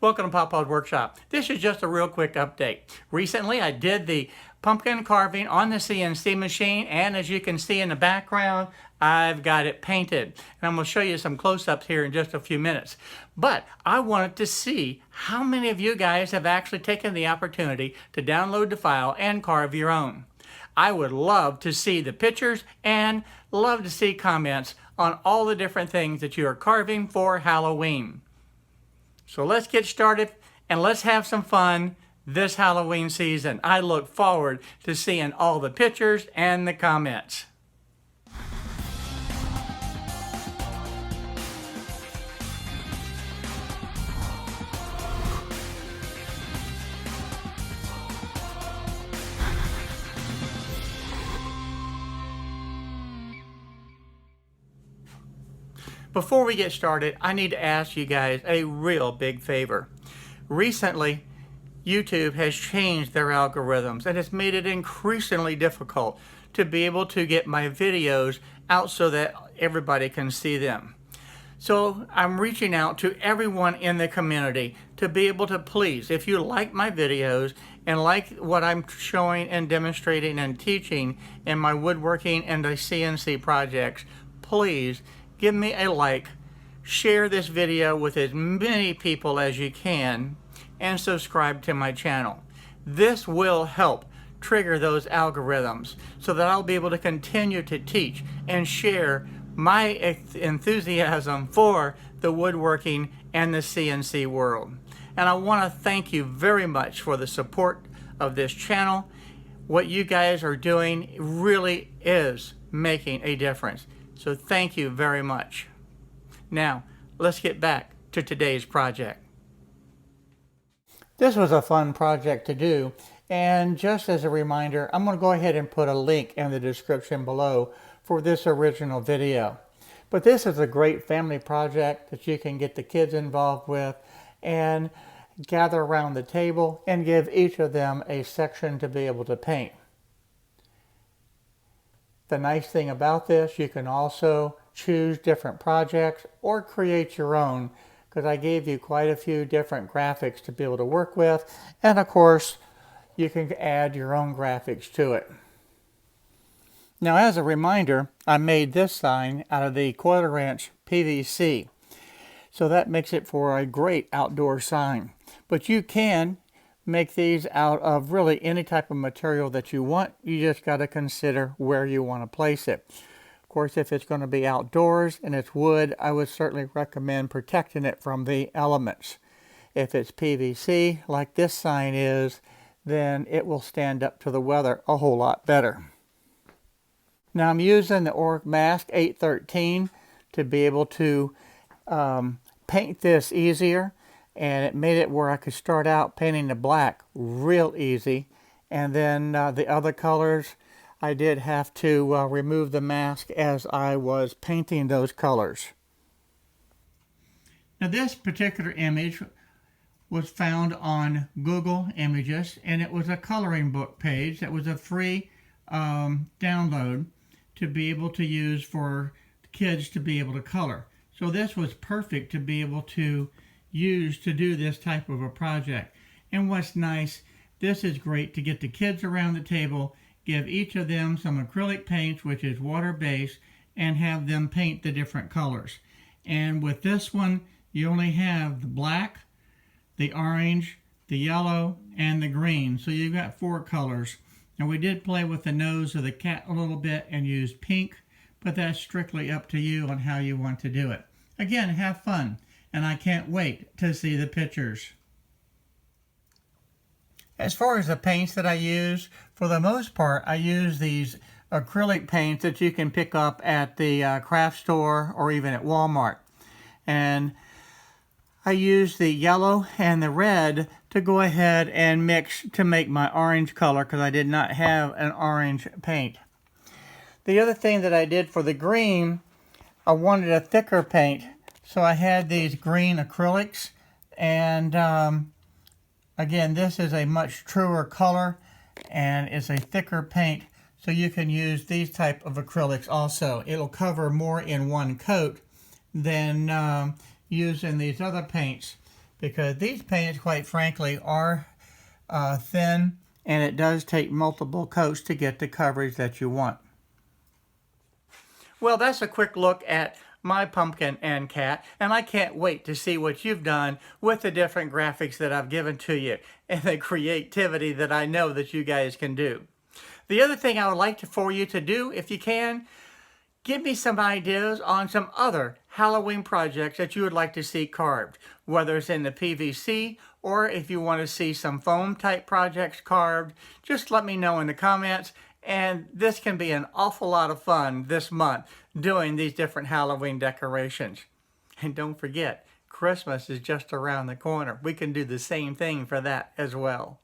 Welcome to Papa's Workshop. This is just a real quick update. Recently I did the pumpkin carving on the CNC machine, and as you can see in the background, I've got it painted. And I'm going to show you some close-ups here in just a few minutes. But I wanted to see how many of you guys have actually taken the opportunity to download the file and carve your own. I would love to see the pictures and love to see comments on all the different things that you are carving for Halloween. So let's get started and let's have some fun this Halloween season. I look forward to seeing all the pictures and the comments. Before we get started, I need to ask you guys a real big favor. Recently, YouTube has changed their algorithms and it's made it increasingly difficult to be able to get my videos out so that everybody can see them. So I'm reaching out to everyone in the community to be able to please, if you like my videos and like what I'm showing and demonstrating and teaching in my woodworking and the CNC projects, please give me a like, share this video with as many people as you can, and subscribe to my channel. This will help trigger those algorithms so that I'll be able to continue to teach and share my enthusiasm for the woodworking and the CNC world. And I want to thank you very much for the support of this channel. What you guys are doing really is making a difference. So thank you very much. Now, let's get back to today's project. This was a fun project to do, and just as a reminder, I'm going to go ahead and put a link in the description below for this original video. But this is a great family project that you can get the kids involved with and gather around the table and give each of them a section to be able to paint. The nice thing about this, you can also choose different projects or create your own, because I gave you quite a few different graphics to be able to work with, and of course you can add your own graphics to it. Now, as a reminder, I made this sign out of the 1/4 inch PVC, so that makes it for a great outdoor sign. But you can make these out of really any type of material that you want. You just got to consider where you want to place it. Of course, if it's going to be outdoors and it's wood, I would certainly recommend protecting it from the elements. If it's PVC, like this sign is, then it will stand up to the weather a whole lot better. Now I'm using the Oric Mask 813 to be able to paint this easier. And it made it where I could start out painting the black real easy. And then the other colors, I did have to remove the mask as I was painting those colors. Now this particular image was found on Google Images, and it was a coloring book page that was a free download to be able to use for kids to be able to color. So this was perfect to be able to use to do this type of a project. And what's nice, this is great to get the kids around the table, give each of them some acrylic paints, which is water-based, and have them paint the different colors. And with this one, you only have the black, the orange, the yellow, and the green. So you've got 4 colors. Now we did play with the nose of the cat a little bit and use pink, but that's strictly up to you on how you want to do it. Again, have fun. And I can't wait to see the pictures. As far as the paints that I use, for the most part, I use these acrylic paints that you can pick up at the craft store or even at Walmart. And I use the yellow and the red to go ahead and mix to make my orange color, because I did not have an orange paint. The other thing that I did for the green, I wanted a thicker paint. So I had these green acrylics, and again, this is a much truer color and it's a thicker paint, so you can use these type of acrylics also. It'll cover more in one coat than using these other paints. because these paints, quite frankly, are thin, and it does take multiple coats to get the coverage that you want. Well, that's a quick look at my pumpkin and cat, and I can't wait to see what you've done with the different graphics that I've given to you and the creativity that I know that you guys can do. The other thing I would like for you to do, if you can, give me some ideas on some other Halloween projects that you would like to see carved, whether it's in the PVC or if you want to see some foam type projects carved. Just let me know in the comments, and this can be an awful lot of fun this month doing these different Halloween decorations. And don't forget, Christmas is just around the corner. We can do the same thing for that as well.